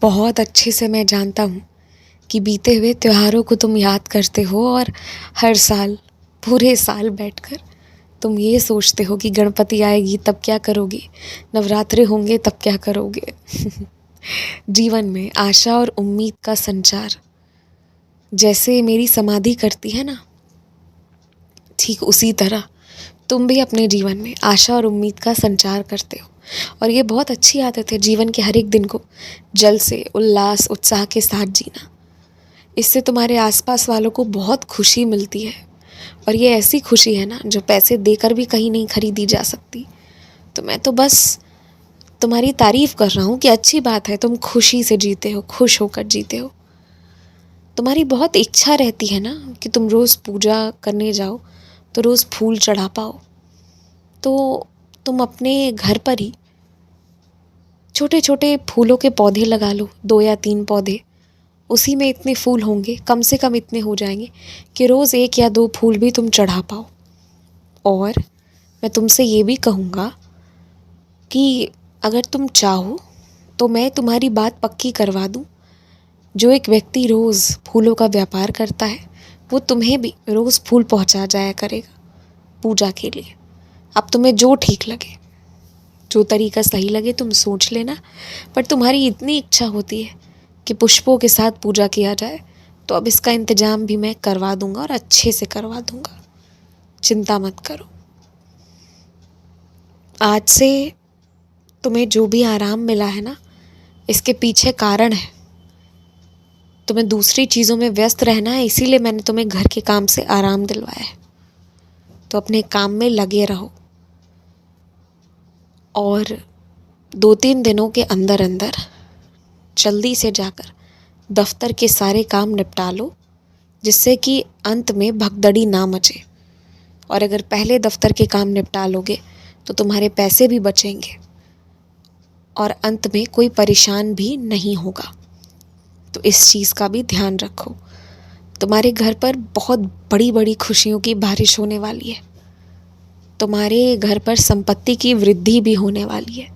बहुत अच्छे से मैं जानता हूँ कि बीते हुए त्योहारों को तुम याद करते हो और हर साल पूरे साल बैठकर तुम ये सोचते हो कि गणपति आएगी तब क्या करोगे, नवरात्रे होंगे तब क्या करोगे। जीवन में आशा और उम्मीद का संचार जैसे मेरी समाधि करती है ना, ठीक उसी तरह तुम भी अपने जीवन में आशा और उम्मीद का संचार करते हो। और ये बहुत अच्छी आदत है जीवन के हर एक दिन को जल से उल्लास उत्साह के साथ जीना। इससे तुम्हारे आसपास वालों को बहुत खुशी मिलती है और ये ऐसी खुशी है ना जो पैसे देकर भी कहीं नहीं खरीदी जा सकती। तो मैं तो बस तुम्हारी तारीफ़ कर रहा हूँ कि अच्छी बात है, तुम खुशी से जीते हो, खुश होकर जीते हो। तुम्हारी बहुत इच्छा रहती है ना कि तुम रोज़ पूजा करने जाओ तो रोज़ फूल चढ़ा पाओ। तो तुम अपने घर पर ही छोटे छोटे फूलों के पौधे लगा लो, 2 या 3 पौधे। उसी में इतने फूल होंगे, कम से कम इतने हो जाएंगे कि रोज़ 1 या 2 फूल भी तुम चढ़ा पाओ। और मैं तुमसे ये भी कहूँगा कि अगर तुम चाहो तो मैं तुम्हारी बात पक्की करवा दूँ। जो एक व्यक्ति रोज़ फूलों का व्यापार करता है वो तुम्हें भी रोज़ फूल पहुँचा जाया करेगा पूजा के लिए। अब तुम्हें जो ठीक लगे, जो तरीका सही लगे तुम सोच लेना। पर तुम्हारी इतनी इच्छा होती है कि पुष्पों के साथ पूजा किया जाए, तो अब इसका इंतज़ाम भी मैं करवा दूँगा और अच्छे से करवा दूँगा। चिंता मत करो। आज से तुम्हें जो भी आराम मिला है ना, इसके पीछे कारण है। तुम्हें दूसरी चीज़ों में व्यस्त रहना है, इसीलिए मैंने तुम्हें घर के काम से आराम दिलवाया है। तो अपने काम में लगे रहो और 2-3 दिनों के अंदर अंदर जल्दी से जाकर दफ्तर के सारे काम निपटा लो, जिससे कि अंत में भगदड़ी ना मचे। और अगर पहले दफ्तर के काम निपटा लोगे तो तुम्हारे पैसे भी बचेंगे और अंत में कोई परेशान भी नहीं होगा। तो इस चीज़ का भी ध्यान रखो। तुम्हारे घर पर बहुत बड़ी बड़ी खुशियों की बारिश होने वाली है। तुम्हारे घर पर संपत्ति की वृद्धि भी होने वाली है।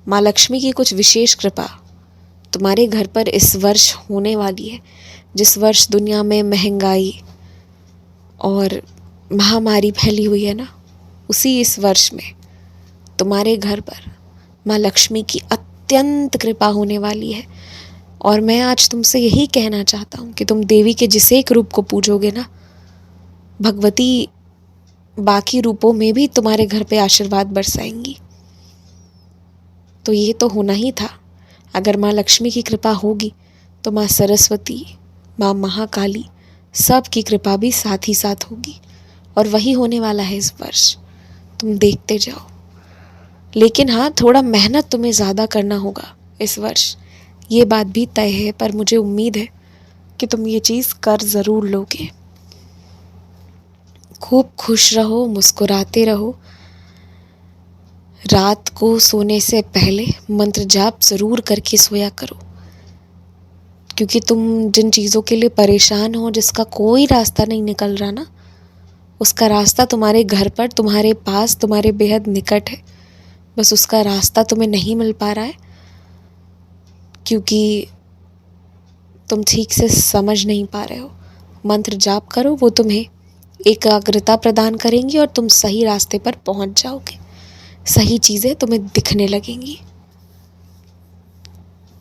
माँ लक्ष्मी की कुछ विशेष कृपा तुम्हारे घर पर इस वर्ष होने वाली है। जिस वर्ष दुनिया में महंगाई और महामारी फैली हुई है ना, उसी इस वर्ष में तुम्हारे घर पर माँ लक्ष्मी की अत्यंत कृपा होने वाली है। और मैं आज तुमसे यही कहना चाहता हूँ कि तुम देवी के जिस एक रूप को पूजोगे ना, भगवती बाकी रूपों में भी तुम्हारे घर पे आशीर्वाद बरसाएंगी। तो ये तो होना ही था। अगर माँ लक्ष्मी की कृपा होगी तो माँ सरस्वती, माँ महाकाली, सब की कृपा भी साथ ही साथ होगी। और वही होने वाला है इस वर्ष। तुम देखते जाओ। लेकिन हाँ, थोड़ा मेहनत तुम्हें ज़्यादा करना होगा इस वर्ष, ये बात भी तय है। पर मुझे उम्मीद है कि तुम ये चीज़ कर ज़रूर लोगे। खूब खुश रहो, मुस्कुराते रहो। रात को सोने से पहले मंत्र जाप ज़रूर करके सोया करो, क्योंकि तुम जिन चीज़ों के लिए परेशान हो, जिसका कोई रास्ता नहीं निकल रहा ना, उसका रास्ता तुम्हारे घर पर, तुम्हारे पास, तुम्हारे बेहद निकट है। बस उसका रास्ता तुम्हें नहीं मिल पा रहा है क्योंकि तुम ठीक से समझ नहीं पा रहे हो। मंत्र जाप करो, वो तुम्हें एकाग्रता प्रदान करेंगी और तुम सही रास्ते पर पहुंच जाओगे। सही चीज़ें तुम्हें दिखने लगेंगी।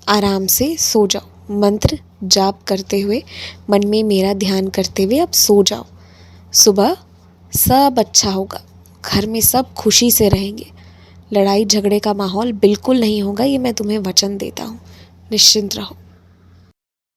आराम से सो जाओ। मंत्र जाप करते हुए, मन में मेरा ध्यान करते हुए अब सो जाओ। सुबह सब अच्छा होगा। घर में सब खुशी से रहेंगे। लड़ाई झगड़े का माहौल बिल्कुल नहीं होगा, ये मैं तुम्हें वचन देता हूँ। निश्चिंत रहो।